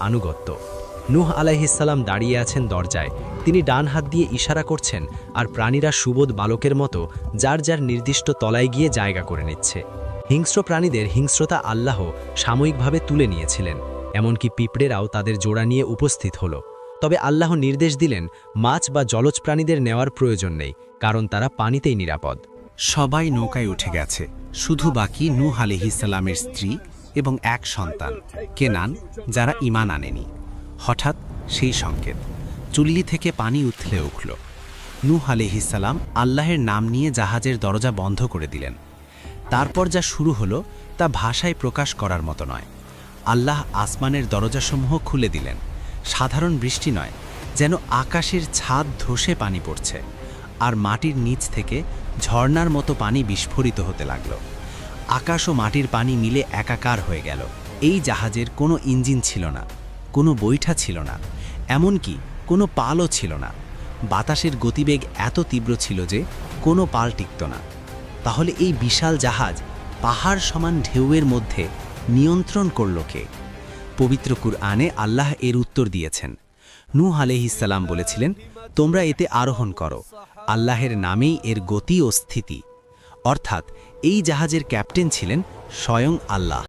আনুগত্য। নূহ আলাইহিসসালাম দাঁড়িয়ে আছেন দরজায়, তিনি ডান হাত দিয়ে ইশারা করছেন, আর প্রাণীরা সুবোধ বালকের মতো যার যার নির্দিষ্ট তলায় গিয়ে জায়গা করে নিচ্ছে। হিংস্র প্রাণীদের হিংস্রতা আল্লাহ সাময়িকভাবে তুলে নিয়েছিলেন, এমনকি পিঁপড়েরাও তাদের জোড়া নিয়ে উপস্থিত হল। তবে আল্লাহ নির্দেশ দিলেন মাছ বা জলজ প্রাণীদের নেওয়ার প্রয়োজন নেই, কারণ তারা পানিতেই নিরাপদ। সবাই নৌকায় উঠে গেছে, শুধু বাকি নূহ আলাইহিসসালামের স্ত্রী এবং এক সন্তান কেনান, যারা ঈমান আনেনি। হঠাৎ সেই সংকেত, চুল্লি থেকে পানি উথলে উঠল। নূহ আলাইহিসসালাম আল্লাহের নাম নিয়ে জাহাজের দরজা বন্ধ করে দিলেন। তারপর যা শুরু হলো তা ভাষায় প্রকাশ করার মতো নয়। আল্লাহ আসমানের দরজাসমূহ খুলে দিলেন, সাধারণ বৃষ্টি নয়, যেন আকাশের ছাদ ধসে পানি পড়ছে, আর মাটির নিচ থেকে ঝর্ণার মতো পানি বিস্ফোরিত হতে লাগল। আকাশ ও মাটির পানি মিলে একাকার হয়ে গেল। এই জাহাজের কোনো ইঞ্জিন ছিল না, কোনো বৈঠা ছিল না, এমনকি কোনো পালও ছিল না। বাতাসের গতিবেগ এত তীব্র ছিল যে কোনো পাল টিকত না। তাহলে এই বিশাল জাহাজ পাহাড় সমান ঢেউয়ের মধ্যে নিয়ন্ত্রণ করল কে? পবিত্র কুরআনে আল্লাহ এর উত্তর দিয়েছেন। নূহ আলাইহিসসালাম বলেছিলেন, তোমরা এতে আরোহণ করো, আল্লাহের নামেই এর গতি ও স্থিতি। অর্থাৎ এই জাহাজের ক্যাপ্টেন ছিলেন স্বয়ং আল্লাহ।